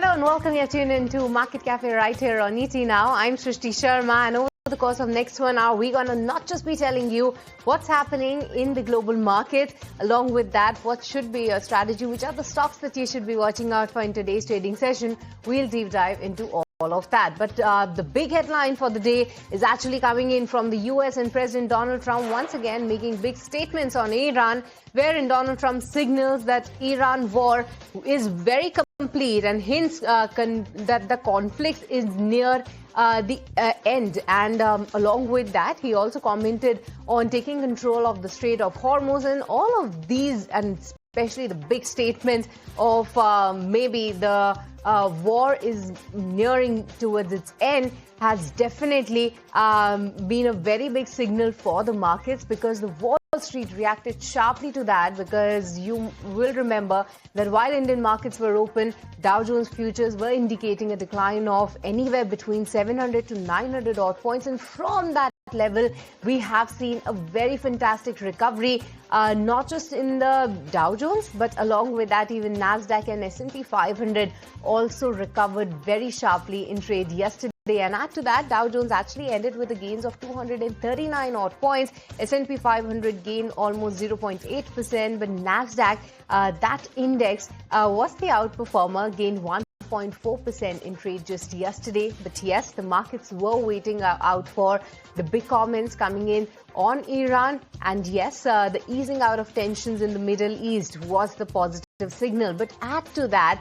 Hello and welcome. You're tuned into Market Cafe right here on ET Now. I'm Shrishti Sharma, and over the course of next 1 hour, we're going to not just be telling you what's happening in the global market. Along with that, what should be your strategy, which are the stocks that you should be watching out for in today's trading session. We'll deep dive into all of that. But the big headline for the day is actually coming in from the US and President Donald Trump once again making big statements on Iran, wherein Donald Trump signals that Iran war is very complete and hints that the conflict is near the end. And along with that, he also commented on taking control of the Strait of Hormuz, and all of these, and especially the big statements of maybe the war is nearing towards its end, has definitely been a very big signal for the markets, because the Wall Street reacted sharply to that, because you will remember that while Indian markets were open, Dow Jones futures were indicating a decline of anywhere between 700 to 900 odd points, and from that level we have seen a very fantastic recovery, not just in the Dow Jones, but along with that even Nasdaq and S&P 500 also recovered very sharply in trade yesterday. And add to that, Dow Jones actually ended with the gains of 239 odd points. S&P 500 gained almost 0.8%, but Nasdaq, that index was the outperformer, gained 1.4% in trade just yesterday. But yes, the markets were waiting out for the big comments coming in on Iran, and yes, the easing out of tensions in the Middle East was the positive signal. But add to that,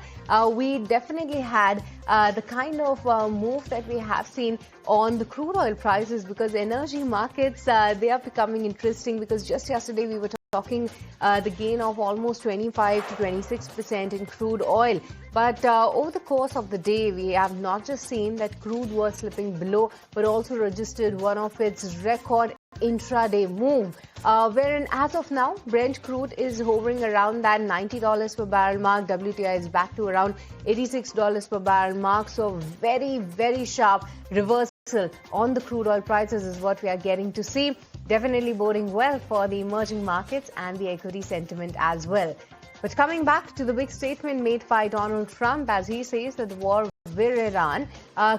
we definitely had the kind of move that we have seen on the crude oil prices, because energy markets, they are becoming interesting, because just yesterday we were talking the gain of almost 25 to 26% in crude oil. But over the course of the day, we have not just seen that crude was slipping below, but also registered one of its record intraday move, wherein as of now, Brent crude is hovering around that $90 per barrel mark. WTI is back to around $86 per barrel mark. So very, very sharp reversal on the crude oil prices is what we are getting to see. Definitely boding well for the emerging markets and the equity sentiment as well. But coming back to the big statement made by Donald Trump, as he says that the war with Iran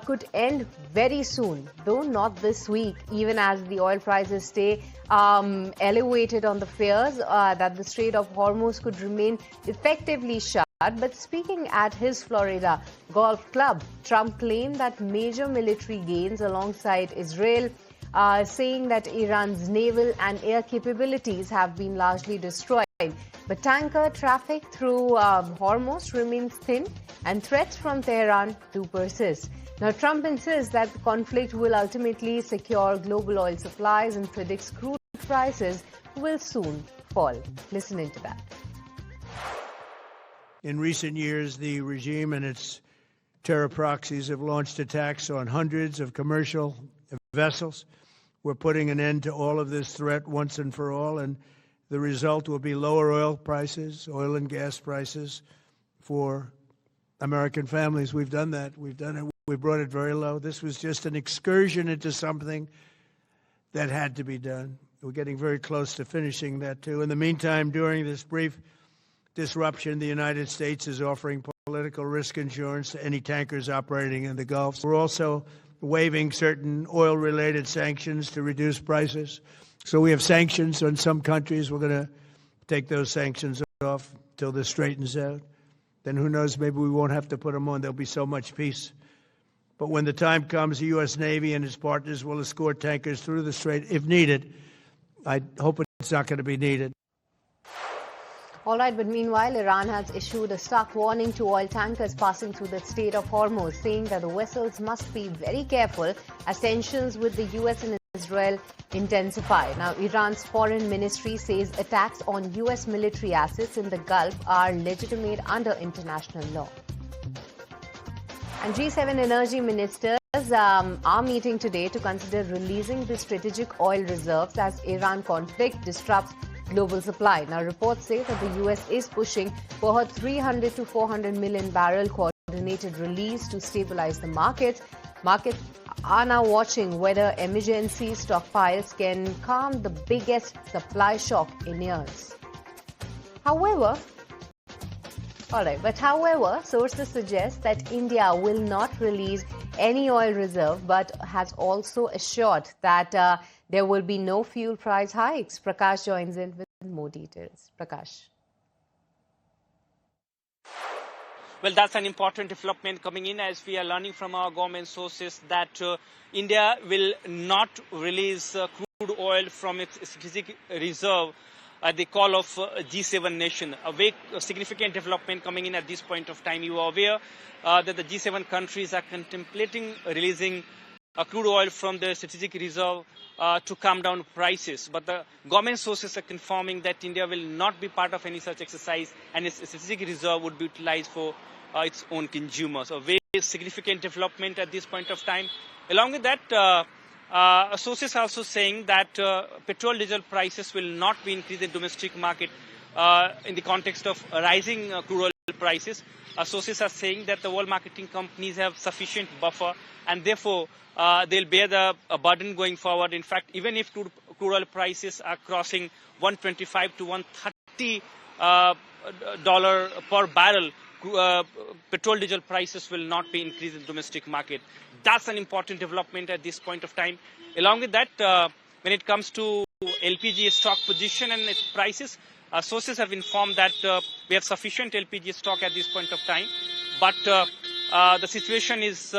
could end very soon, though not this week, even as the oil prices stay elevated on the fears that the Strait of Hormuz could remain effectively shut. But speaking at his Florida golf club, Trump claimed that major military gains alongside Israel, saying that Iran's naval and air capabilities have been largely destroyed. But tanker traffic through Hormuz remains thin, and threats from Tehran do persist. Now, Trump insists that the conflict will ultimately secure global oil supplies and predicts crude prices will soon fall. Listen into that. In recent years, the regime and its terror proxies have launched attacks on hundreds of commercial vessels. We're putting an end to all of this threat once and for all, and the result will be lower oil prices, oil and gas prices for American families. We've done that. We've done it. We brought it very low. This was just an excursion into something that had to be done. We're getting very close to finishing that, too. In the meantime, during this brief disruption, the United States is offering political risk insurance to any tankers operating in the Gulf. We're also waiving certain oil-related sanctions to reduce prices. So we have sanctions on some countries. We're going to take those sanctions off till this straightens out. Then who knows, maybe we won't have to put them on. There'll be so much peace. But when the time comes, the U.S. Navy and its partners will escort tankers through the strait if needed. I hope it's not going to be needed. All right, but meanwhile, Iran has issued a stark warning to oil tankers passing through the Strait of Hormuz, saying that the vessels must be very careful as tensions with the U.S. and Israel intensify. Now, Iran's foreign ministry says attacks on U.S. military assets in the Gulf are legitimate under international law. And G7 energy ministers are meeting today to consider releasing the strategic oil reserves as Iran conflict disrupts global supply. Now, reports say that the U.S. is pushing for a 300 to 400 million barrel coordinated release to stabilize the markets. Markets are now watching whether emergency stockpiles can calm the biggest supply shock in years. However, All right, but however, sources suggest that India will not release any oil reserve, but has also assured that there will be no fuel price hikes. Prakash joins in with more details. Prakash. Well, that's an important development coming in as we are learning from our government sources that India will not release crude oil from its strategic reserve at the call of G7 nation. A very significant development coming in at this point of time. You are aware that the G7 countries are contemplating releasing crude oil from the strategic reserve to calm down prices. But the government sources are confirming that India will not be part of any such exercise and its strategic reserve would be utilized for its own consumers. A very significant development at this point of time. Along with that, sources are also saying that petrol diesel prices will not be increased in domestic market in the context of rising crude oil prices. Sources are saying that the oil marketing companies have sufficient buffer and therefore they'll bear the burden going forward. In fact, even if crude oil prices are crossing $125 to $130 per barrel, petrol diesel prices will not be increased in the domestic market. That's an important development at this point of time. Along with that, when it comes to LPG stock position and its prices, sources have informed that we have sufficient LPG stock at this point of time, but the situation is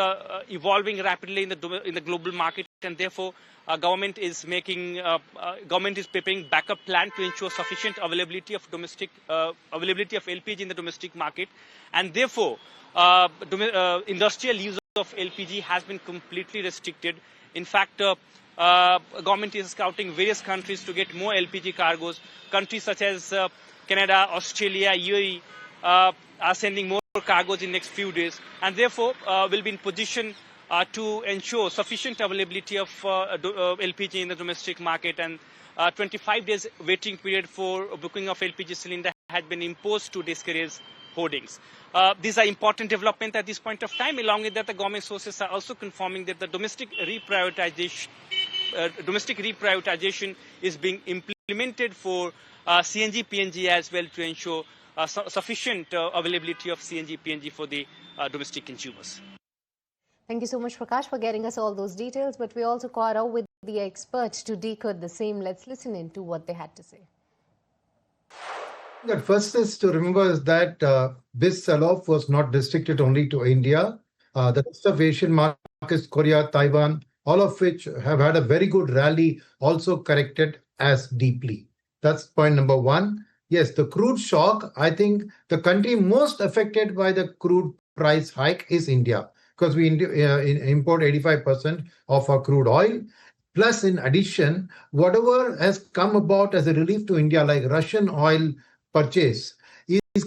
evolving rapidly in the global market, and therefore government is preparing backup plan to ensure sufficient availability of LPG in the domestic market, and therefore industrial use of LPG has been completely restricted. In fact, government is scouting various countries to get more LPG cargoes. Countries such as Canada, Australia, UAE are sending more cargoes in next few days, and therefore will be in position to ensure sufficient availability of LPG in the domestic market. And 25 days waiting period for booking of LPG cylinder had been imposed to discourage hoardings. These are important developments at this point of time. Along with that, the government sources are also confirming that the domestic reprioritization is being implemented for CNG, PNG as well to ensure sufficient availability of CNG, PNG for the domestic consumers. Thank you so much, Prakash, for getting us all those details. But we also caught up with the experts to decode the same. Let's listen in to what they had to say. That first is to remember is that this sell-off was not restricted only to India. The rest of Asian markets, Korea, Taiwan, all of which have had a very good rally, also corrected as deeply. That's point number one. Yes, the crude shock, I think the country most affected by the crude price hike is India, because we import 85% of our crude oil. Plus, in addition, whatever has come about as a relief to India, like Russian oil purchase,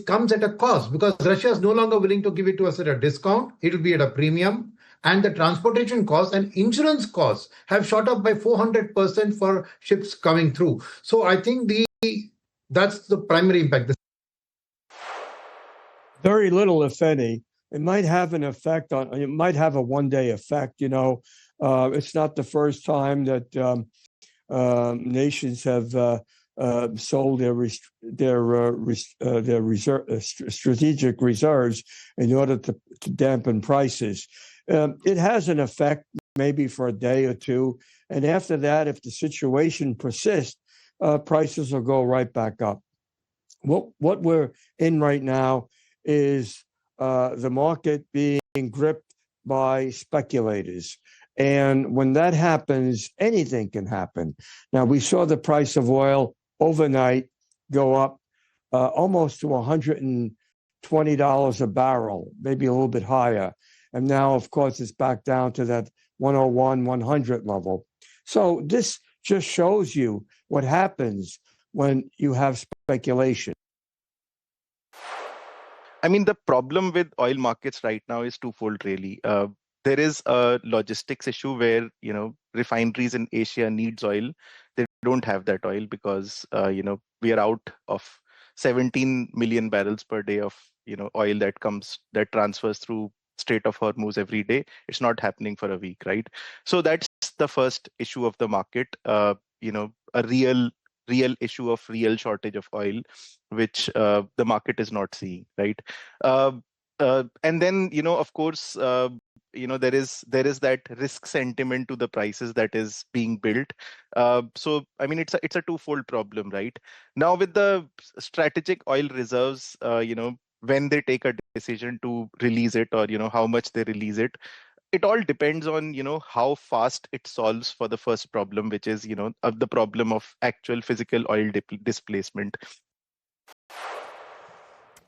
comes at a cost, because Russia is no longer willing to give it to us at a discount. It will be at a premium. And the transportation costs and insurance costs have shot up by 400% for ships coming through. So I think that's the primary impact. Very little, if any. It might have an effect it might have a one-day effect. It's not the first time that nations have sold their strategic reserves in order to dampen prices. It has an effect maybe for a day or two, and after that, if the situation persists, prices will go right back up. What we're in right now is the market being gripped by speculators. And when that happens, anything can happen. Now, we saw the price of oil overnight go up almost to $120 a barrel, maybe a little bit higher. And now, of course, it's back down to that 101, 100 level. So this just shows you what happens when you have speculation. I mean, the problem with oil markets right now is twofold, really. There is a logistics issue where, refineries in Asia needs oil. They don't have that oil because, we are out of 17 million barrels per day of, oil that transfers through Strait of Hormuz every day. It's not happening for a week, right? So that's the first issue of the market. A real real issue of real shortage of oil, which the market is not seeing, right? And then, of course, there is that risk sentiment to the prices that is being built. So I mean, it's a twofold problem, right? Now with the strategic oil reserves, when they take a decision to release it, or how much they release it, it all depends on how fast it solves for the first problem, which is the problem of actual physical oil displacement.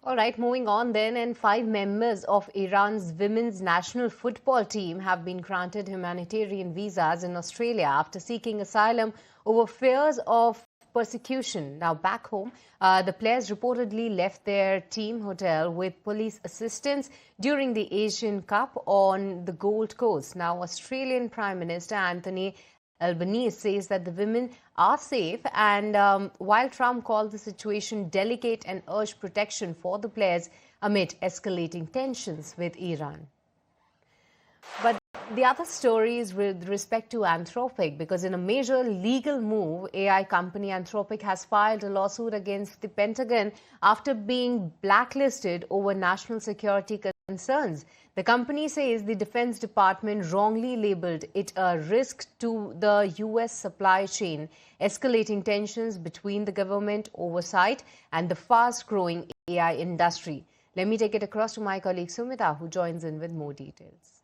All right, moving on then, and 5 members of Iran's women's national football team have been granted humanitarian visas in Australia after seeking asylum over fears of persecution. Now back home, the players reportedly left their team hotel with police assistance during the Asian Cup on the Gold Coast. Now Australian Prime Minister Anthony Albanese says that the women are safe, and while Trump called the situation delicate and urged protection for the players amid escalating tensions with Iran. But the other story is with respect to Anthropic, because in a major legal move, AI company Anthropic has filed a lawsuit against the Pentagon after being blacklisted over national security concerns. The company says the Defense Department wrongly labeled it a risk to the U.S. supply chain, escalating tensions between the government oversight and the fast-growing AI industry. Let me take it across to my colleague Sumita, who joins in with more details.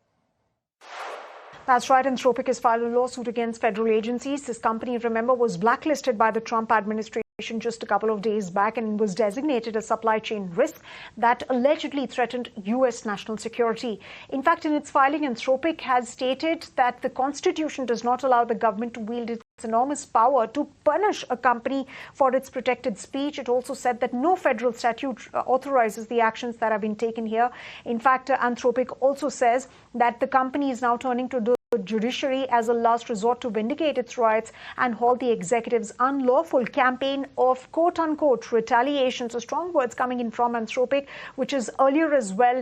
That's right. Anthropic has filed a lawsuit against federal agencies. This company, remember, was blacklisted by the Trump administration just a couple of days back and was designated a supply chain risk that allegedly threatened U.S. national security. In fact, in its filing, Anthropic has stated that the Constitution does not allow the government to wield its enormous power to punish a company for its protected speech. It also said that no federal statute authorizes the actions that have been taken here. In fact, Anthropic also says that the company is now turning to the judiciary as a last resort to vindicate its rights and halt the executive's unlawful campaign of quote-unquote retaliation. So strong words coming in from Anthropic, which is earlier as well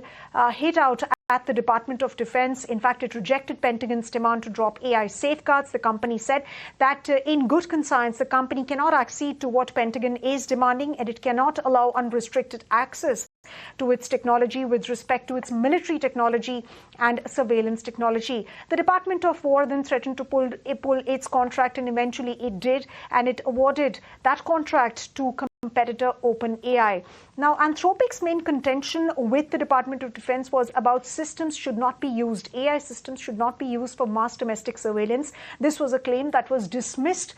hit out at the Department of Defense. In fact, it rejected Pentagon's demand to drop AI safeguards. The company said that in good conscience, the company cannot accede to what Pentagon is demanding, and it cannot allow unrestricted access to its technology with respect to its military technology and surveillance technology. The Department of War then threatened to pull its contract, and eventually it did, and it awarded that contract to competitor OpenAI. Now, Anthropic's main contention with the Department of Defense was about systems should not be used. AI systems should not be used for mass domestic surveillance. This was a claim that was dismissed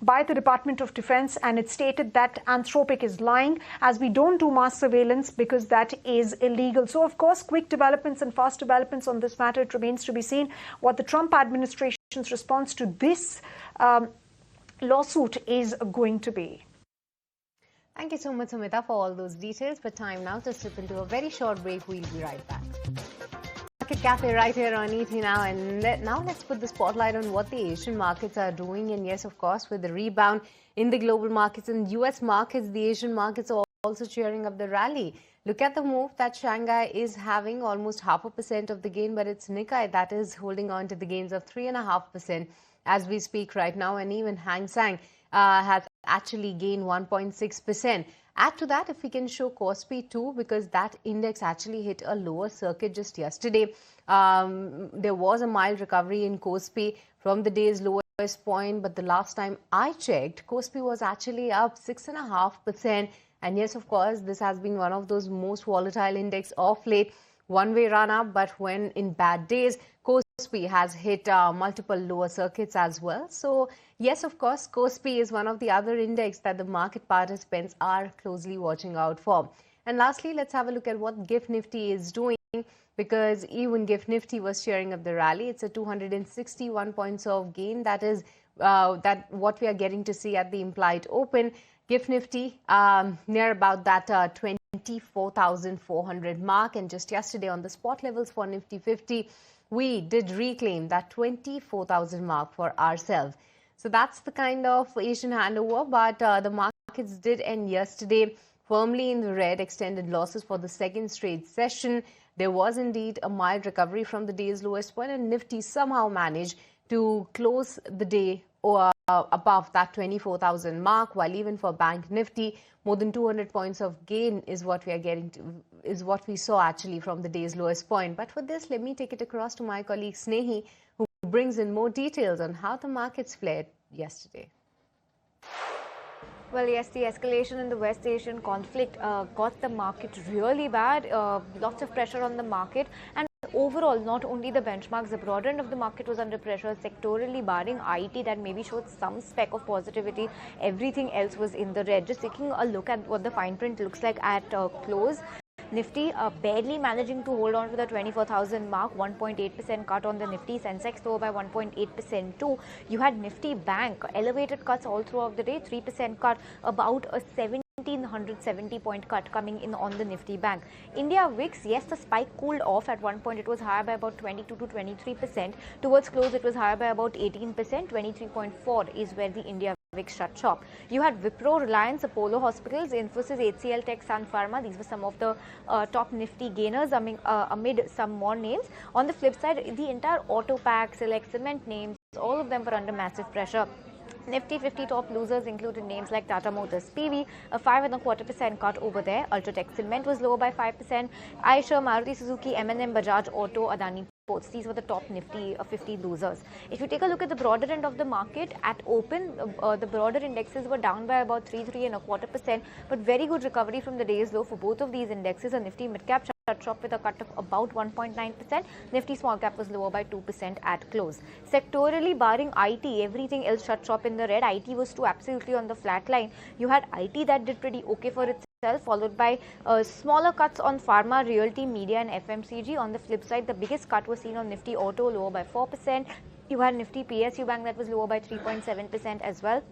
by the Department of Defense, and it stated that Anthropic is lying, as we don't do mass surveillance because that is illegal. So, of course, quick developments and fast developments on this matter. It remains to be seen what the Trump administration's response to this lawsuit is going to be. Thank you so much, Sumita, for all those details. But time now to slip into a very short break. We'll be right back. Market Cafe right here on ET Now, and now let's put the spotlight on what the Asian markets are doing. And yes, of course, with the rebound in the global markets and US markets, the Asian markets are also cheering up the rally. Look at the move that Shanghai is having, almost 0.5% of the gain, but it's Nikkei that is holding on to the gains of 3.5% as we speak right now, and even Hang Seng has actually gained 1.6%. Add to that if we can show Kospi too, because that index actually hit a lower circuit just yesterday. There was a mild recovery in Kospi from the day's lowest point, but the last time I checked, Kospi was actually up 6.5%. And yes, of course, this has been one of those most volatile index of late. One-way run up, but when in bad days, Kospi has hit multiple lower circuits as well. So yes, of course, Kospi is one of the other index that the market participants are closely watching out for. And lastly, let's have a look at what GIFT Nifty is doing, because even GIFT Nifty was cheering up the rally. It's a 261 points of gain. That is what we are getting to see at the implied open. GIFT Nifty near about that 24,400 mark, and just yesterday on the spot levels for Nifty 50, we did reclaim that 24,000 mark for ourselves. So that's the kind of Asian handover, but the markets did end yesterday firmly in the red, extended losses for the second straight session. There was indeed a mild recovery from the day's lowest point, and Nifty somehow managed to close the day above that 24,000 mark, while even for Bank Nifty, more than 200 points of gain is what we are getting to, is what we saw actually from the day's lowest point. But for this, let me take it across to my colleague Snehi, who brings in more details on how the markets fared yesterday. Well, yes, the escalation in the West Asian conflict got the market really bad. Lots of pressure on the market. And overall, not only the benchmarks, the broader end of the market was under pressure. Sectorally, barring IT that maybe showed some speck of positivity, everything else was in the red. Just taking a look at what the fine print looks like at close. Nifty barely managing to hold on to the 24,000 mark, 1.8% cut on the Nifty. Sensex lower by 1.8% too. You had Nifty Bank, elevated cuts all throughout the day, 3% cut, about a 1,770 point cut coming in on the Nifty Bank. India VIX, yes, the spike cooled off. At one point it was higher by about 22 to 23%. Towards close it was higher by about 18%. 23.4 is where the India VIX shut shop. You had Wipro, Reliance, Apollo Hospitals, Infosys, HCL Tech, Sun Pharma. These were some of the top Nifty gainers amid some more names. On the flip side, the entire auto pack, select cement names, all of them were under massive pressure. Nifty 50 top losers included names like Tata Motors PV, a 5.25% cut over there. Ultratech Cement was lower by 5%. Eicher, Maruti Suzuki, M&M, Bajaj Auto, Adani Ports. These were the top Nifty 50 losers. If you take a look at the broader end of the market, at open, the broader indexes were down by about 3.25%, but very good recovery from the day's low for both of these indexes. A Nifty mid-cap shut shop with a cut of about 1.9%. Nifty small cap was lower by 2% at close. Sectorally, barring IT, everything else shut shop in the red. IT was too absolutely on the flat line. You had IT that did pretty okay for itself, followed by smaller cuts on pharma, realty, media and FMCG. On the flip side, the biggest cut was seen on Nifty Auto, lower by 4%. You had Nifty PSU Bank that was lower by 3.7% as well.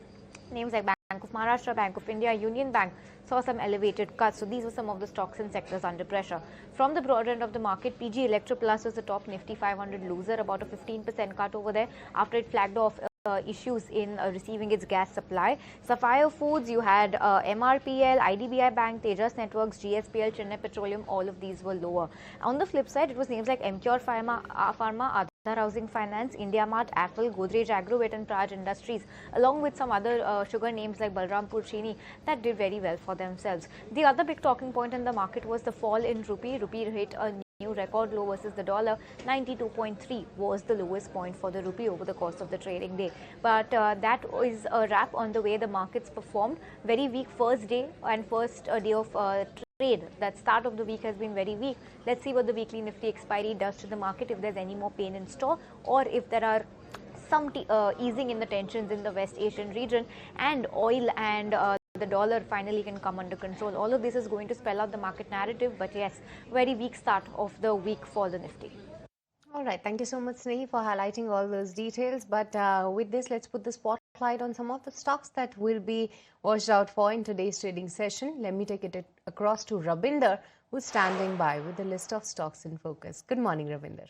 Names like Bank of Maharashtra, Bank of India, Union Bank saw some elevated cuts. So these were some of the stocks and sectors under pressure. From the broader end of the market, PG Electroplus was the top Nifty 500 loser, about a 15% cut over there after it flagged off issues in receiving its gas supply. Sapphire Foods, you had MRPL, IDBI Bank, Tejas Networks, GSPL, Chennai Petroleum, all of these were lower. On the flip side, it was names like Emcure Pharma, Aadhar Housing Finance, India Mart, Apple, Godrej Agrovet and Praj Industries, along with some other sugar names like Balrampur Chini that did very well for themselves. The other big talking point in the market was the fall in rupee. Rupee hit a new record low versus the dollar. 92.3 was the lowest point for the rupee over the course of the trading day. But that is a wrap on the way the markets performed. Very weak first day and first day of trade. That start of the week has been very weak. Let's see what the weekly Nifty expiry does to the market, if there's any more pain in store or if there are some easing in the tensions in the West Asian region, and oil and the dollar finally can come under control. All of this is going to spell out the market narrative, but yes, very weak start of the week for the Nifty. All right, thank you so much, Snehi, for highlighting all those details. But with this, let's put the spotlight on some of the stocks that will be watched out for in today's trading session. Let me take it across to Rabinder, who's standing by with the list of stocks in focus. Good morning, Rabinder.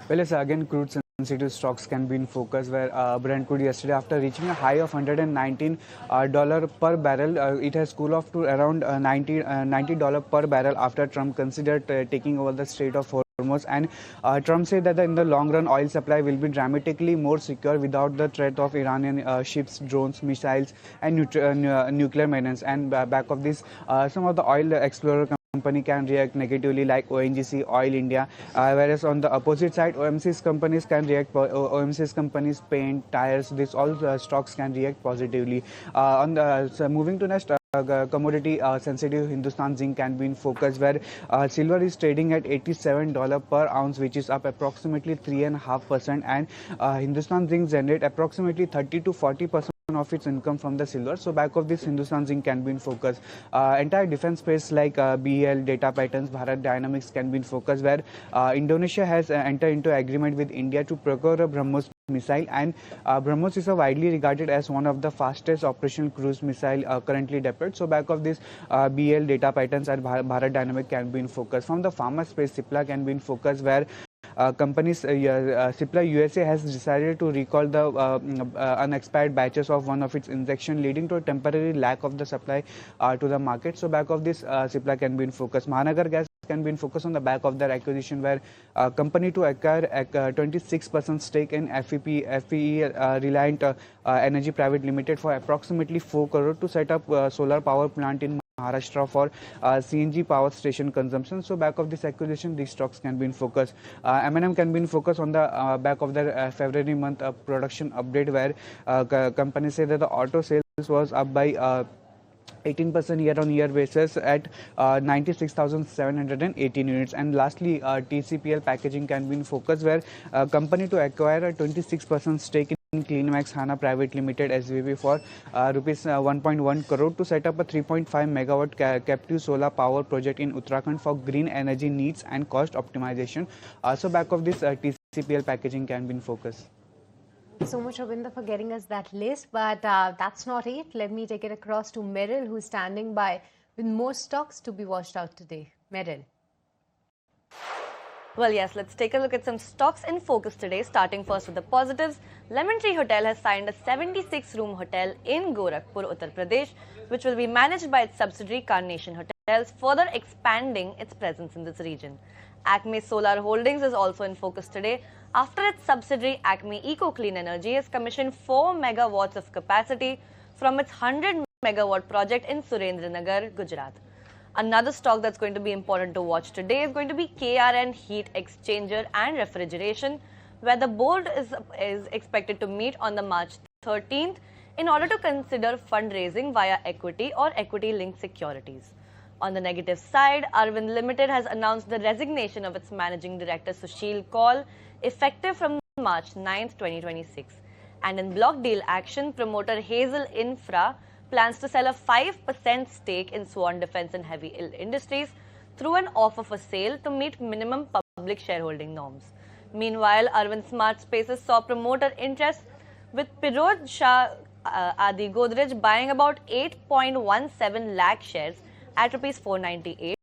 Well, yes, again, crude sensitive stocks can be in focus, where Brent crude yesterday, after reaching a high of $119 per barrel, it has cooled off to around $90 per barrel after Trump considered taking over the Strait of Hormuz. And Trump said that in the long run, oil supply will be dramatically more secure without the threat of Iranian ships, drones, missiles, and nuclear menace. And back of this, some of the oil explorer company can react negatively, like ONGC, Oil India, whereas on the opposite side, OMC's companies can react. OMC's companies, paint, tires, this all stocks can react positively. So moving to next, commodity sensitive Hindustan Zinc can be in focus, where silver is trading at $87 per ounce, which is up approximately 3.5%, and Hindustan Zinc generate approximately 30 to 40% of its income from the silver. So back of this, Hindustan Zinc can be in focus. Entire defense space like BEL, Data Patterns, Bharat Dynamics can be in focus, where Indonesia has entered into agreement with India to procure a BrahMos missile, and BrahMos is widely regarded as one of the fastest operational cruise missile currently deployed. So back of this, BEL, Data Patterns and Bharat Dynamics can be in focus. From the pharma space, Cipla can be in focus, where Cipla USA has decided to recall the unexpired batches of one of its injection, leading to a temporary lack of the supply to the market. So back of this, Cipla can be in focus. Mahanagar Gas can be in focus on the back of their acquisition, where company to acquire 26% stake in FE Reliant Energy Private Limited for approximately 4 crore to set up solar power plant in Maharashtra for CNG power station consumption. So back of this acquisition, these stocks can be in focus. M&M can be in focus on the back of their February month production update, where companies say that the auto sales was up by 18% year-on-year basis at 96,718 units. And lastly, TCPL Packaging can be in focus, where company to acquire a 26% stake in CleanMax Hana Private Limited SVB for rupees 1.1 crore to set up a 3.5 megawatt captive solar power project in Uttarakhand for green energy needs and cost optimization. So back of this, TCPL Packaging can be in focus. Thank you so much, Ravinder, for getting us that list. But that's not it. Let me take it across to Meryl, who's standing by with more stocks to be watched out today. Meryl. Well, yes, let's take a look at some stocks in focus today. Starting first with the positives, Lemon Tree Hotel has signed a 76-room hotel in Gorakhpur, Uttar Pradesh, which will be managed by its subsidiary Carnation Hotels, further expanding its presence in this region. Acme Solar Holdings is also in focus today after its subsidiary Acme Eco Clean Energy has commissioned 4 megawatts of capacity from its 100 megawatt project in Surendranagar, Gujarat. Another stock that's going to be important to watch today is going to be KRN Heat Exchanger and Refrigeration, where the board is expected to meet on the March 13th in order to consider fundraising via equity or equity-linked securities. On the negative side, Arvind Limited has announced the resignation of its managing director Sushil Kaul, effective from March 9th, 2026. And in block deal action, promoter Hazel Infra plans to sell a 5% stake in Swan Defence and Heavy Industries through an offer for sale to meet minimum public shareholding norms. Meanwhile, Arvind Smart Spaces saw promoter interest, with Piroj Shah Adi Godrej buying about 8.17 lakh shares at Rs 498,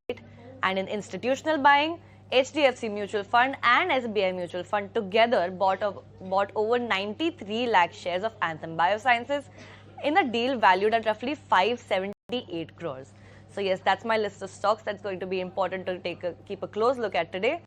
and in institutional buying, HDFC Mutual Fund and SBI Mutual Fund together bought over 93 lakh shares of Anthem Biosciences in a deal valued at roughly 578 crores. So yes, that's my list of stocks that's going to be important to keep a close look at today.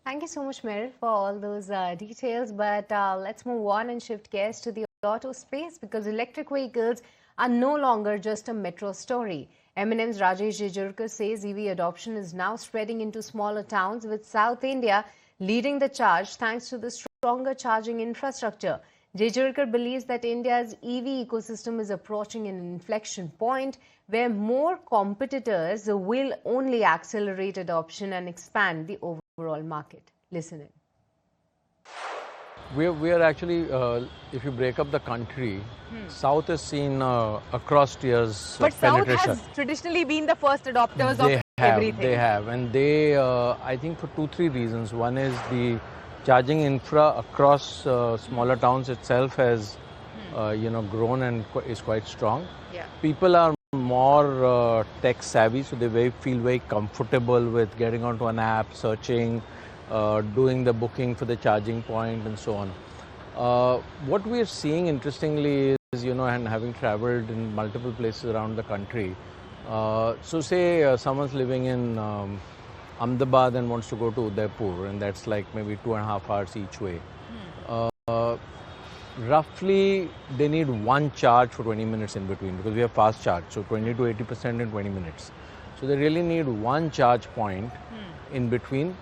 Thank you so much, Meryl, for all those details. But let's move on and shift gears to the auto space, because electric vehicles are no longer just a metro story. M&M's Rajesh Jejurkar says EV adoption is now spreading into smaller towns, with South India leading the charge thanks to the stronger charging infrastructure. Jejurkar believes that India's EV ecosystem is approaching an inflection point where more competitors will only accelerate adoption and expand the overall market. Listen in. We are actually, if you break up the country, South has seen across tiers but penetration. South has traditionally been the first adopters of everything. They have, and they, I think for 2-3 reasons. One is the charging infra across smaller towns itself has, grown and is quite strong. Yeah. People are more tech savvy, so they feel very comfortable with getting onto an app, searching, doing the booking for the charging point and so on. What we are seeing interestingly is, and having traveled in multiple places around the country, so say someone's living in Ahmedabad and wants to go to Udaipur, and that's like maybe 2.5 hours each way. Roughly, they need one charge for 20 minutes in between, because we have fast charge, so 20 to 80% in 20 minutes. So they really need one charge point in between,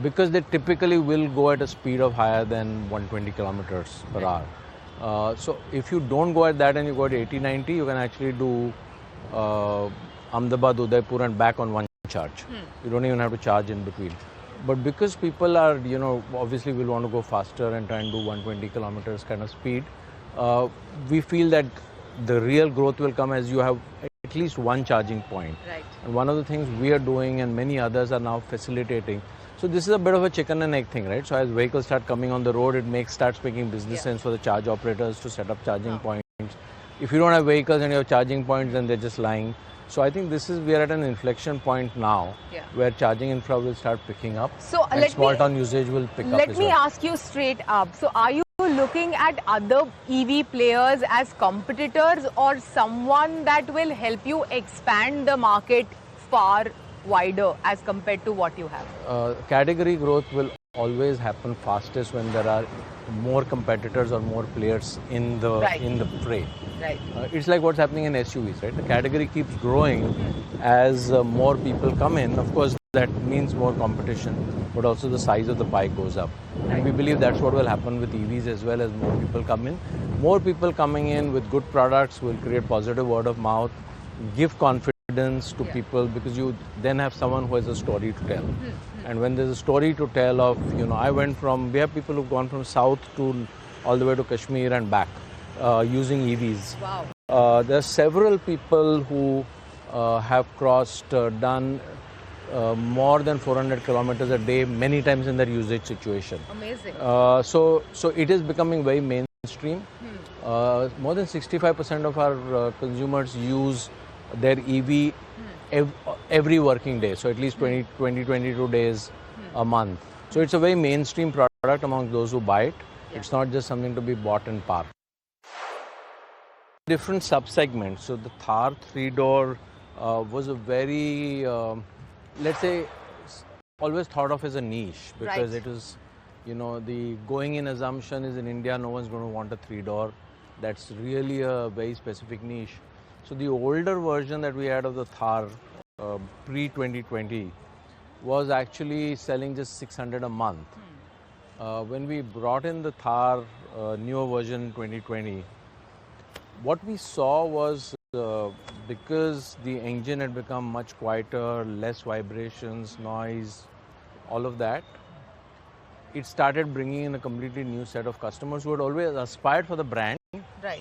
because they typically will go at a speed of higher than 120 kilometers per hour. So if you don't go at that and you go at 80-90, you can actually do Ahmedabad, Udaipur and back on one charge. You don't even have to charge in between. But because people are, obviously will want to go faster and try and do 120 kilometers kind of speed, we feel that the real growth will come as you have at least one charging point. Right. And one of the things we are doing and many others are now facilitating. So this is a bit of a chicken and egg thing, right? So as vehicles start coming on the road, it starts making business sense for the charge operators to set up charging points. If you don't have vehicles and you have charging points, then they're just lying. So I think we are at an inflection point now where charging infra will start picking up, so and small town usage will pick up. Let me ask you straight up. So are you looking at other EV players as competitors or someone that will help you expand the market far wider as compared to what you have? Category growth will always happen fastest when there are more competitors or more players in the fray. Right. It's like what's happening in SUVs, right? The category keeps growing as more people come in. Of course, that means more competition, but also the size of the pie goes up. And we believe that's what will happen with EVs as well. As more people come in. More people coming in with good products will create positive word of mouth, give confidence to people, because you then have someone who has a story to tell. And when there's a story to tell of, we have people who've gone from south to all the way to Kashmir and back using EVs. Wow. There are several people who have done more than 400 kilometers a day many times in their usage situation. Amazing. So it is becoming very mainstream. More than 65% of our consumers use their EV every working day, so at least 22 days a month. So it's a very mainstream product among those who buy it. It's not just something to be bought and parked. Different sub-segments. So the Thar 3-door was a very, let's say, always thought of as a niche, because it is, the going in assumption is in India, no one's going to want a 3-door. That's really a very specific niche. So the older version that we had of the Thar pre-2020 was actually selling just 600 a month. When we brought in the Thar newer version in 2020, what we saw was because the engine had become much quieter, less vibrations, noise, all of that, it started bringing in a completely new set of customers who had always aspired for the brand,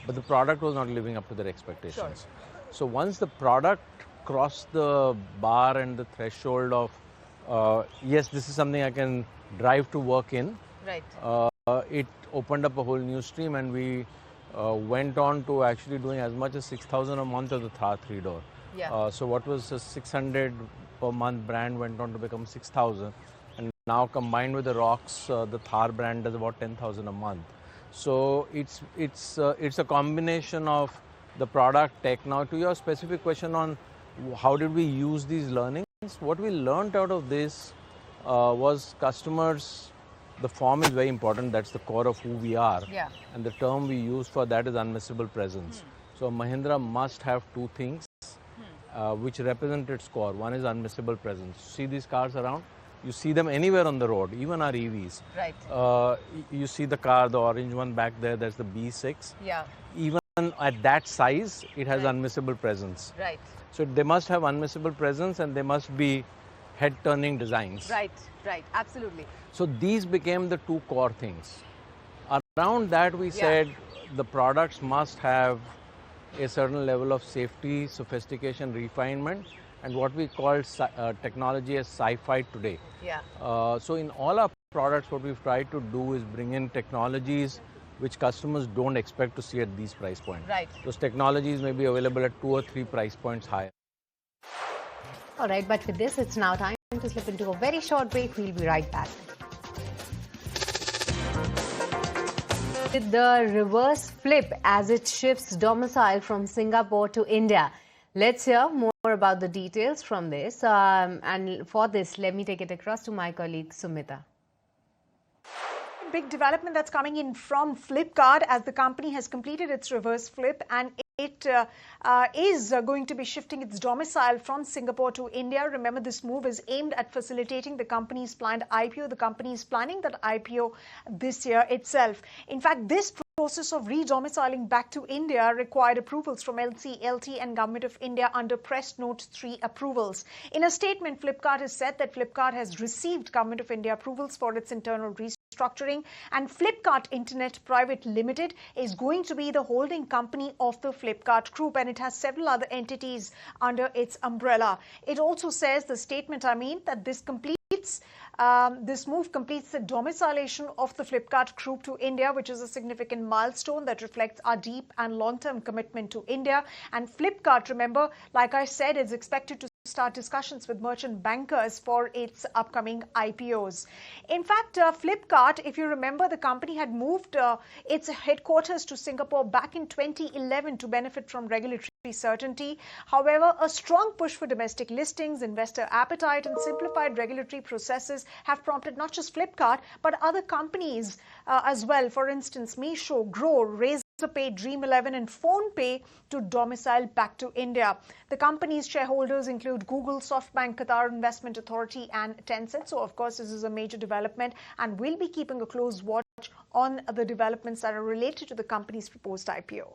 but the product was not living up to their expectations. So once the product crossed the bar and the threshold of, yes, this is something I can drive to work in, it opened up a whole new stream, and we went on to actually doing as much as 6,000 a month of the Thar 3-door. So what was a 600 per month brand went on to become 6,000. And now combined with the Rocks, the Thar brand does about 10,000 a month. So it's a combination of the product tech. Now to your specific question on how did we use these learnings, what we learned out of this was customers, the form is very important, that's the core of who we are. And the term we use for that is unmissable presence. So Mahindra must have two things which represent its core. One is unmissable presence. See these cars around? You see them anywhere on the road, even our EVs. You see the car, the orange one back there, that's the B6. Even at that size, it has unmissable presence. So they must have unmissable presence, and they must be head-turning designs. Absolutely. So these became the two core things. Around that we said the products must have a certain level of safety, sophistication, refinement, and what we call technology as sci-fi today. So in all our products, what we've tried to do is bring in technologies which customers don't expect to see at these price points. Those technologies may be available at 2 or 3 price points higher. All right, but with this, it's now time to slip into a very short break. We'll be right back. With the reverse flip as it shifts domicile from Singapore to India. Let's hear more about the details from this. And for this, let me take it across to my colleague Sumita. Big development that's coming in from Flipkart as the company has completed its reverse flip, and it is going to be shifting its domicile from Singapore to India. Remember, this move is aimed at facilitating the company's planned IPO. The company is planning that IPO this year itself. In fact, this process of re-domiciling back to India required approvals from LC, and Government of India under Press Note 3 approvals. In a statement, Flipkart has said that Flipkart has received Government of India approvals for its internal restructuring, and Flipkart Internet Private Limited is going to be the holding company of the Flipkart Group, and it has several other entities under its umbrella. It also says, the statement, that this move completes the domiciliation of the Flipkart Group to India, which is a significant milestone that reflects our deep and long-term commitment to India. And Flipkart, remember, like I said, is expected to start discussions with merchant bankers for its upcoming IPOs. In fact, Flipkart, if you remember, the company had moved its headquarters to Singapore back in 2011 to benefit from regulatory certainty. However, a strong push for domestic listings, investor appetite, and simplified regulatory processes have prompted not just Flipkart but other companies as well. For instance, Meesho, Grow, Razorpay, Dream11, and PhonePe to domicile back to India. The company's shareholders include Google, SoftBank, Qatar Investment Authority, and Tencent. So, of course, this is a major development, and we'll be keeping a close watch on the developments that are related to the company's proposed IPO.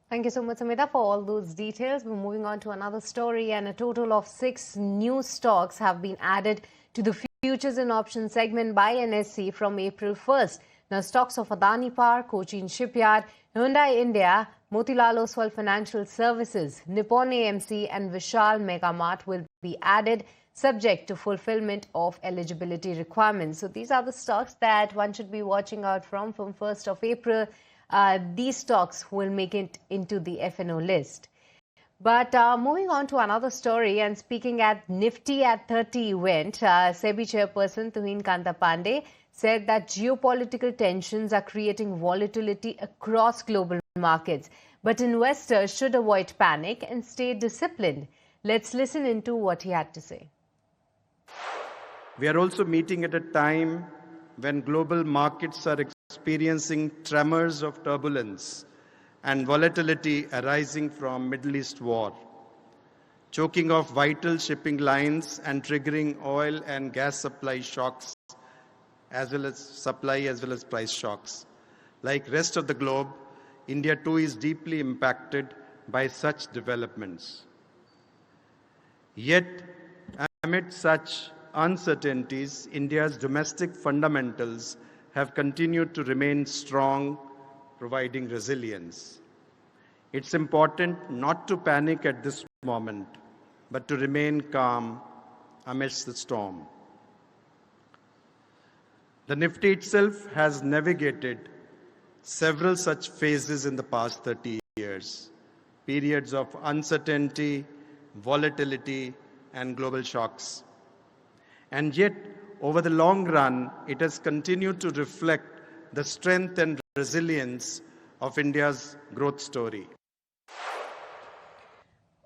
Thank you so much, Samita, for all those details. We're moving on to another story, and a total of 6 new stocks have been added to the futures and options segment by NSE from April 1st. Now, stocks of Adani Power, Cochin Shipyard, Hyundai India, Motilal Oswal Financial Services, Nippon AMC and Vishal Megamart will be added subject to fulfillment of eligibility requirements. So these are the stocks that one should be watching out from 1st of April. These stocks will make it into the FNO list. But moving on to another story, and speaking at Nifty at 30 event, SEBI chairperson Tuhin Kanta Pandey said that geopolitical tensions are creating volatility across global markets. But investors should avoid panic and stay disciplined. Let's listen into what he had to say. We are also meeting at a time when global markets are experiencing tremors of turbulence and volatility arising from Middle East war, choking off vital shipping lines and triggering oil and gas supply shocks as well as price shocks. Like rest of the globe, India too is deeply impacted by such developments. Yet, amid such uncertainties, India's domestic fundamentals have continued to remain strong, providing resilience. It's important not to panic at this moment, but to remain calm amidst the storm. The Nifty itself has navigated several such phases in the past 30 years, periods of uncertainty, volatility, and global shocks. And yet, over the long run, it has continued to reflect the strength and resilience of India's growth story.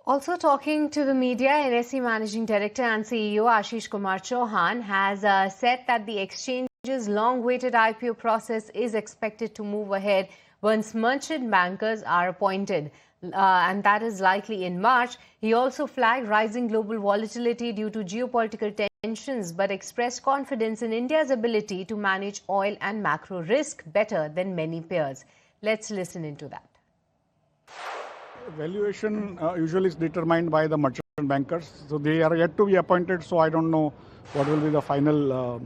Also talking to the media, NSE Managing Director and CEO Ashish Kumar Chauhan has said that the exchange's long-awaited IPO process is expected to move ahead once merchant bankers are appointed. And that is likely in March. He also flagged rising global volatility due to geopolitical tensions, but expressed confidence in India's ability to manage oil and macro risk better than many peers. Let's listen into that. Valuation usually is determined by the merchant bankers. So they are yet to be appointed, so I don't know what will be the final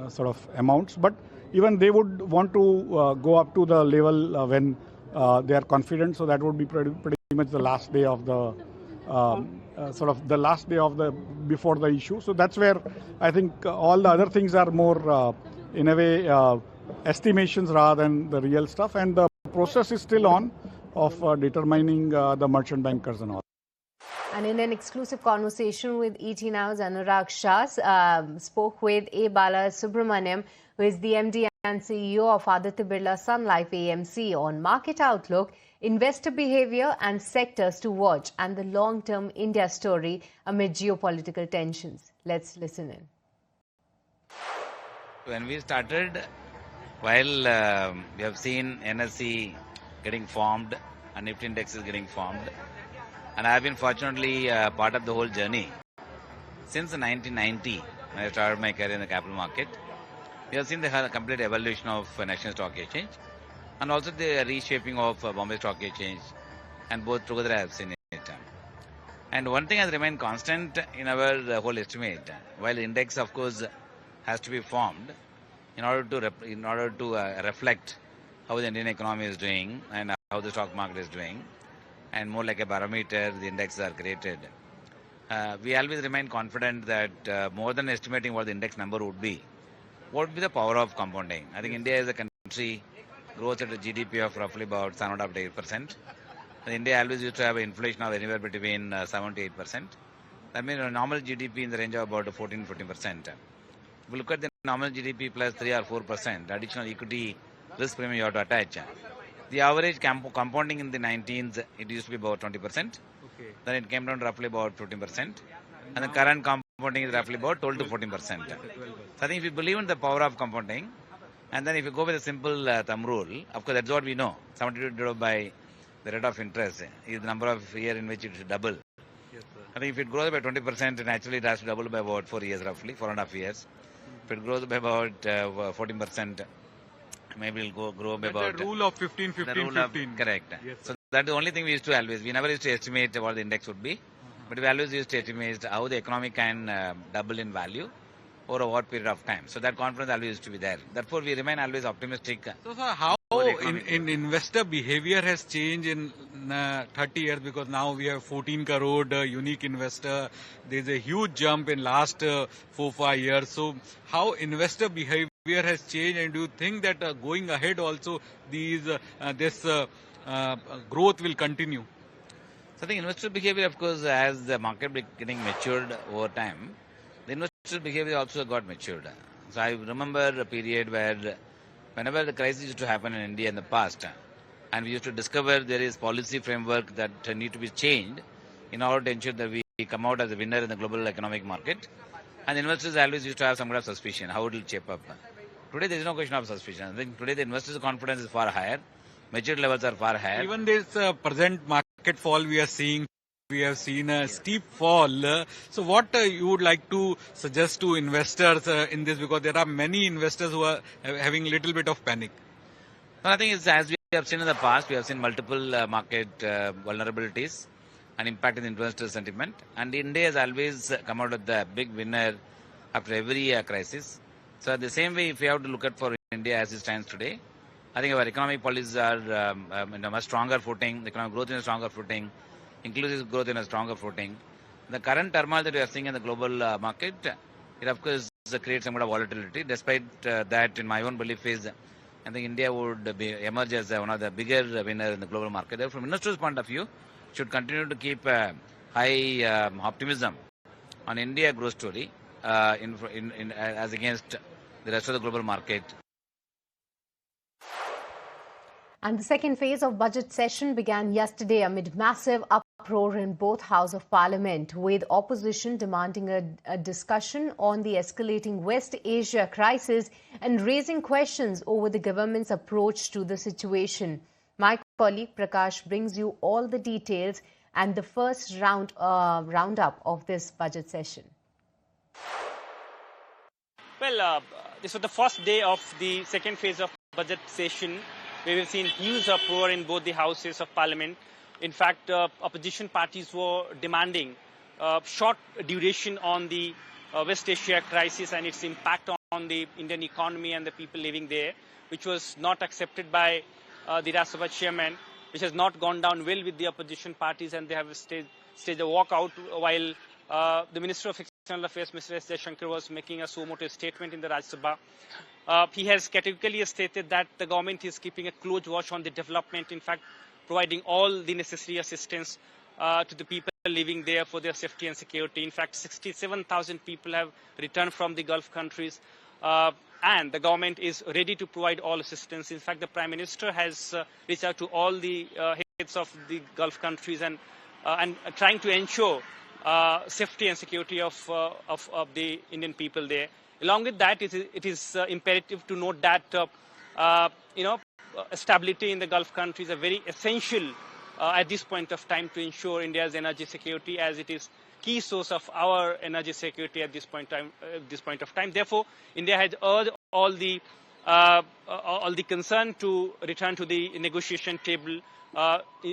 sort of amounts. But even they would want to go up to the level when they are confident. So that would be pretty much the last day of the before the issue. So that's where I think all the other things are more in a way estimations rather than the real stuff. And the process is still on of determining the merchant bankers and all. And in an exclusive conversation with ET Now's Anurag Shah, spoke with A. Bala Subramaniam, who is the MD and CEO of Aditya Birla Sun Life AMC, on market outlook, investor behavior and sectors to watch, and the long-term India story amid geopolitical tensions. Let's listen in. When we started, while we have seen NSE getting formed and Nifty index is getting formed, and I have been fortunately part of the whole journey. Since 1990, when I started my career in the capital market, we have seen the complete evolution of National Stock Exchange and also the reshaping of Bombay Stock Exchange, and both together I have seen it. And one thing has remained constant in our whole estimate, while index of course has to be formed in order to reflect how the Indian economy is doing and how the stock market is doing, and more like a barometer, the indexes are created. We always remain confident that more than estimating what the index number would be, what would be the power of compounding? I think India is a country grows at a GDP of roughly about 7.5 to 8%. India always used to have an inflation of anywhere between 7 to 8%. That means a normal GDP in the range of about 14-15%. If we look at the normal GDP plus 3 or 4%, additional equity risk premium you have to attach. The average compounding in the 19s, it used to be about 20%. Okay. Then it came down to roughly about 15%. And the current compounding is roughly about 12 to 14%. So I think if you believe in the power of compounding, and then if you go with a simple thumb rule, of course that's what we know. 72 divided by the rate of interest is the number of years in which it should double. Yes, sir. I think if it grows by 20%, naturally it has to double by about 4 years roughly, 4.5 years. If it grows by about 14%, maybe it will grow by about... The rule of 15, 15, 15. Correct. Yes, so that's the only thing we used to always, we never used to estimate what the index would be, but we always used to estimate how the economy can double in value over what period of time. So that confidence always used to be there. Therefore, we remain always optimistic. So, sir, how in investor behavior has changed in 30 years, because now we have 14 crore unique investor. There's a huge jump in last 4-5 years. So how investor behavior has changed, and do you think that going ahead also this growth will continue? So I think investor behavior, of course, as the market getting matured over time, the investor behavior also got matured. So I remember a period where whenever the crisis used to happen in India in the past, and we used to discover there is policy framework that need to be changed in order to ensure that we come out as a winner in the global economic market. And investors always used to have some kind of suspicion, how it will shape up. Today there is no question of suspicion. I think today the investors' confidence is far higher, maturity levels are far higher. Even this present market fall we are seeing, we have seen a steep fall. So what you would like to suggest to investors in this, because there are many investors who are having a little bit of panic? No, I think it's as we have seen in the past, we have seen multiple market vulnerabilities and impact in investor sentiment. And India has always come out with the big winner after every crisis. So the same way, if we have to look at for India as it stands today, I think our economic policies are in a much stronger footing, the economic growth in a stronger footing, inclusive growth in a stronger footing. The current turmoil that we are seeing in the global market, it of course creates some kind of volatility. Despite that, in my own belief is, I think India would emerge as one of the bigger winners in the global market. Therefore, from investors' point of view, should continue to keep high optimism on India growth story as against the rest of the global market. And the second phase of budget session began yesterday amid massive uproar in both Houses of Parliament, with opposition demanding a discussion on the escalating West Asia crisis and raising questions over the government's approach to the situation. My colleague Prakash brings you all the details and the first roundup of this budget session. Well, this was the first day of the second phase of budget session. We have seen huge uproar in both the houses of parliament. In fact, opposition parties were demanding short duration on the West Asia crisis and its impact on the Indian economy and the people living there, which was not accepted by the Rajya Sabha chairman, which has not gone down well with the opposition parties, and they have staged a walkout while the Minister of External Affairs, Mr. S. Jaishankar, was making a suo motu statement in the Rajya Sabha. He has categorically stated that the government is keeping a close watch on the development, in fact, providing all the necessary assistance to the people living there for their safety and security. In fact, 67,000 people have returned from the Gulf countries, and the government is ready to provide all assistance. In fact, the Prime Minister has reached out to all the heads of the Gulf countries and trying to ensure safety and security of the Indian people there. Along with that, it is imperative to note that stability in the Gulf countries are very essential at this point of time to ensure India's energy security, as it is key source of our energy security at this point of time. Therefore, India has urged all the concerned to return to the negotiation table,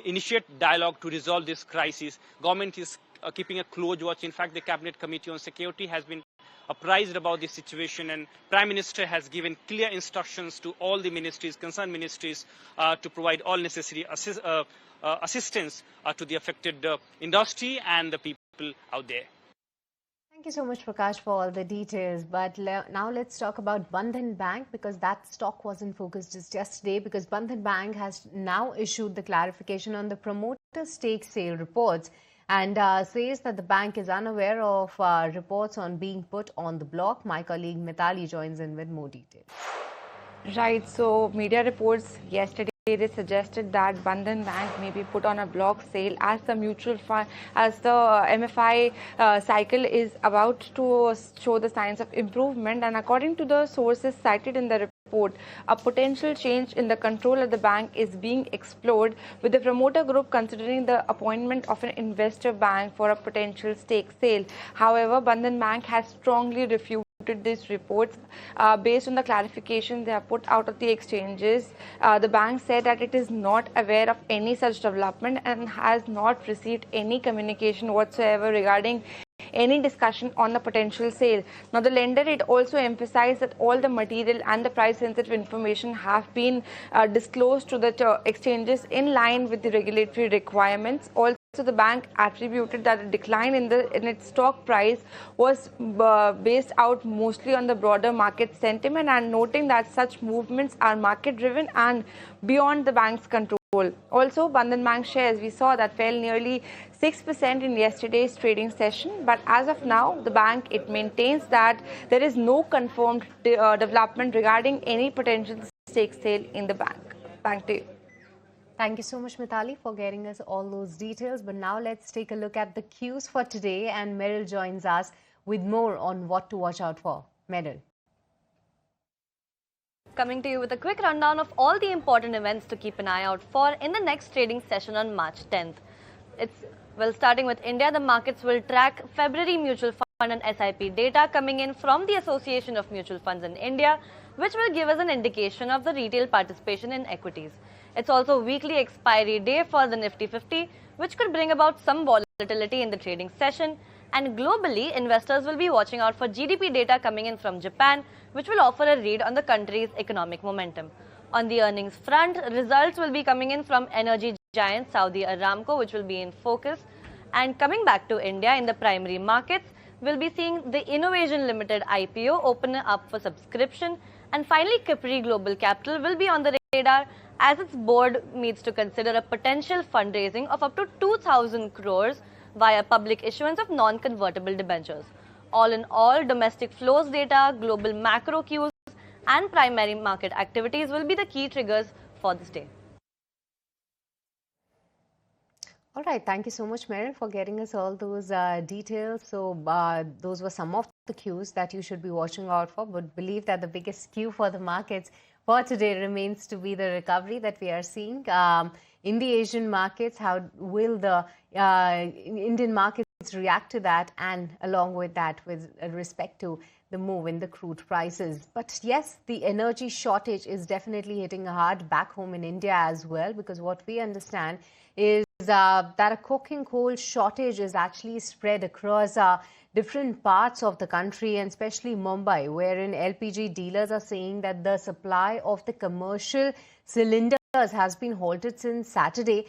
initiate dialogue to resolve this crisis. Government is keeping a close watch. In fact, the Cabinet Committee on Security has been apprised about the situation, and Prime Minister has given clear instructions to all the ministries, concerned ministries, to provide all necessary assistance to the affected industry and the people out there. Thank you so much, Prakash, for all the details. But now let's talk about Bandhan Bank, because that stock was in focus just yesterday, because Bandhan Bank has now issued the clarification on the promoter stake sale reports, and says that the bank is unaware of reports on being put on the block. My colleague Mitali joins in with more details. Right, so media reports yesterday they suggested that Bandhan Bank may be put on a block sale as the mutual fund, as the MFI cycle is about to show the signs of improvement. And according to the sources cited in the report, a potential change in the control of the bank is being explored, with the promoter group considering the appointment of an investor bank for a potential stake sale. However, Bandhan Bank has strongly refuted these reports based on the clarification they have put out of the exchanges. The bank said that it is not aware of any such development and has not received any communication whatsoever regarding any discussion on the potential sale. Now, the lender, it also emphasized that all the material and the price sensitive information have been disclosed to the exchanges in line with the regulatory requirements. Also, the bank attributed that a decline in its stock price was based out mostly on the broader market sentiment, and noting that such movements are market driven and beyond the bank's control. Also, Bandhan Bank shares, we saw that fell nearly 6% in yesterday's trading session, but as of now, the bank, it maintains that there is no confirmed development regarding any potential stake sale in the bank. Back to you. Thank you so much, Mithali, for getting us all those details. But now let's take a look at the cues for today, and Meryl joins us with more on what to watch out for. Meryl. Coming to you with a quick rundown of all the important events to keep an eye out for in the next trading session on March 10th. Starting with India, the markets will track February mutual fund and SIP data coming in from the Association of Mutual Funds in India, which will give us an indication of the retail participation in equities. It's also weekly expiry day for the Nifty 50, which could bring about some volatility in the trading session. And globally, investors will be watching out for GDP data coming in from Japan, which will offer a read on the country's economic momentum. On the earnings front, results will be coming in from energy giant Saudi Aramco, which will be in focus. And coming back to India, in the primary markets, we'll be seeing the Innovation Limited IPO open up for subscription. And finally, Capri Global Capital will be on the radar as its board meets to consider a potential fundraising of up to 2,000 crores via public issuance of non-convertible debentures. All in all, domestic flows data, global macro cues, and primary market activities will be the key triggers for this day. All right. Thank you so much, Meryl, for getting us all those details. So those were some of the cues that you should be watching out for, but believe that the biggest cue for the markets for today remains to be the recovery that we are seeing in the Asian markets. How will the Indian markets react to that, and along with that, with respect to the move in the crude prices? But yes, the energy shortage is definitely hitting hard back home in India as well, because what we understand is that a coking coal shortage is actually spread across different parts of the country, and especially Mumbai, wherein LPG dealers are saying that the supply of the commercial cylinders has been halted since Saturday.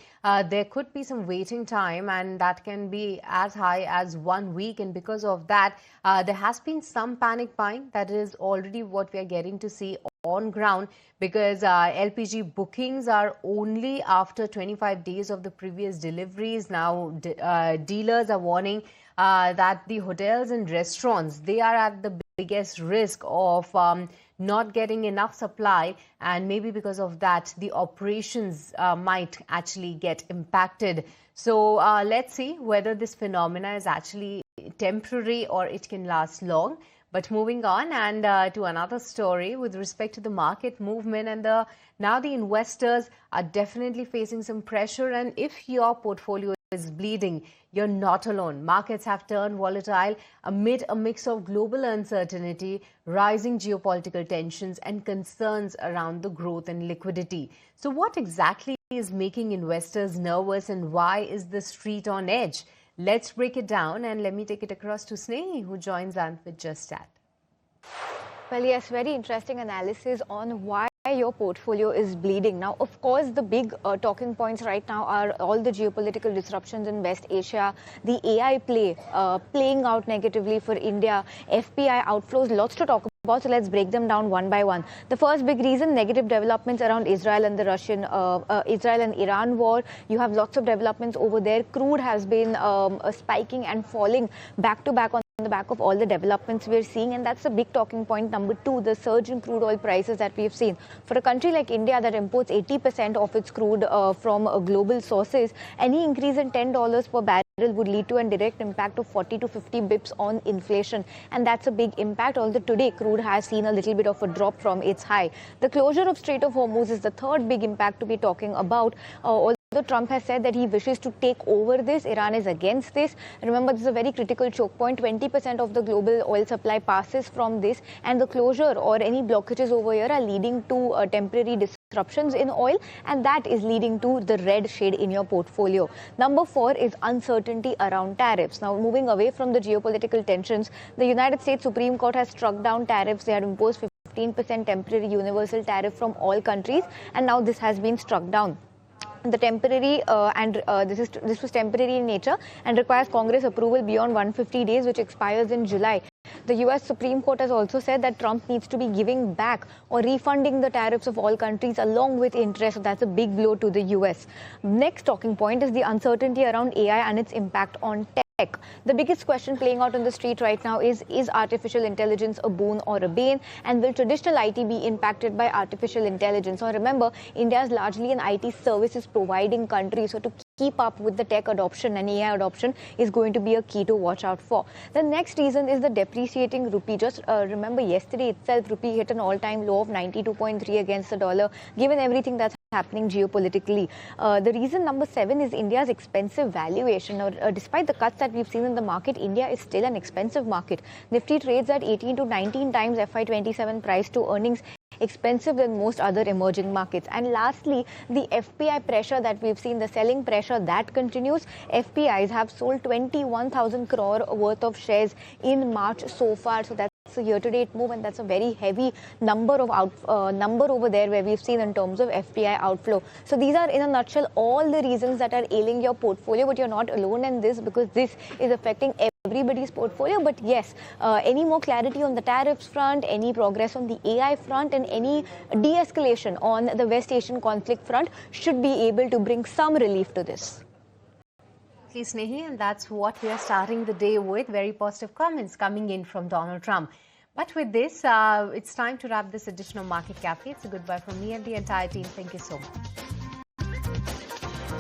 There could be some waiting time, and that can be as high as 1 week. And because of that, there has been some panic buying. That is already what we are getting to see on ground, because LPG bookings are only after 25 days of the previous deliveries. Now, dealers are warning that the hotels and restaurants, they are at the biggest risk of not getting enough supply, and maybe because of that, the operations might actually get impacted. So let's see whether this phenomena is actually temporary or it can last long. But moving on, and to another story with respect to the market movement, and now the investors are definitely facing some pressure. And if your portfolio is bleeding, you're not alone. Markets have turned volatile amid a mix of global uncertainty, rising geopolitical tensions, and concerns around the growth and liquidity. So what exactly is making investors nervous, and why is the street on edge? Let's break it down, and let me take it across to Snehi, who joins us with just that. Well, yes, very interesting analysis on why your portfolio is bleeding. Now, of course, the big talking points right now are all the geopolitical disruptions in West Asia, the AI playing out negatively for India, FPI outflows, lots to talk about. So let's break them down one by one. The first big reason, negative developments around Israel and the Israel and Iran war. You have lots of developments over there. Crude has been spiking and falling back to back on the back of all the developments we're seeing, and that's a big talking point. Number two, the surge in crude oil prices that we've seen. For a country like India that imports 80% of its crude from global sources, any increase in $10 per barrel would lead to a direct impact of 40 to 50 bips on inflation, and that's a big impact. Although today crude has seen a little bit of a drop from its high. The closure of Strait of Hormuz is the third big impact to be talking about. Although Trump has said that he wishes to take over this, Iran is against this. Remember, this is a very critical choke point. 20% of the global oil supply passes from this, and the closure or any blockages over here are leading to temporary disruptions in oil, and that is leading to the red shade in your portfolio. Number four is uncertainty around tariffs. Now, moving away from the geopolitical tensions, the United States Supreme Court has struck down tariffs. They had imposed 15% temporary universal tariff from all countries, and now this has been struck down. The temporary this was temporary in nature and requires Congress approval beyond 150 days, which expires in July. The US Supreme Court has also said that Trump needs to be giving back or refunding the tariffs of all countries along with interest. So that's a big blow to the US. Next talking point is the uncertainty around AI and its impact on tech. The biggest question playing out on the street right now is artificial intelligence a boon or a bane, and will traditional IT be impacted by artificial intelligence? So remember, India is largely an IT services providing country, so to keep up with the tech adoption and AI adoption is going to be a key to watch out for. The next reason is the depreciating rupee. Just remember, yesterday itself rupee hit an all-time low of 92.3 against the dollar, given everything that's happening geopolitically. The reason number 7 is India's expensive valuation. Now, despite the cuts that we've seen in the market, India is still an expensive market. Nifty trades at 18 to 19 times FY27 price to earnings, expensive than most other emerging markets. And lastly, the FPI pressure that we've seen, the selling pressure, that continues. FPIs have sold 21,000 crore worth of shares in March so far. So that's a year-to-date move, and that's a very heavy number of number over there where we've seen in terms of FPI outflow. So these are, in a nutshell, all the reasons that are ailing your portfolio, but you're not alone in this, because this is affecting everybody's portfolio. But yes, any more clarity on the tariffs front, any progress on the AI front, and any de-escalation on the West Asian conflict front should be able to bring some relief to this. Snehi, and that's what we are starting the day with. Very positive comments coming in from Donald Trump. But with this, it's time to wrap this edition of Market Cafe. It's a goodbye from me and the entire team. Thank you so much.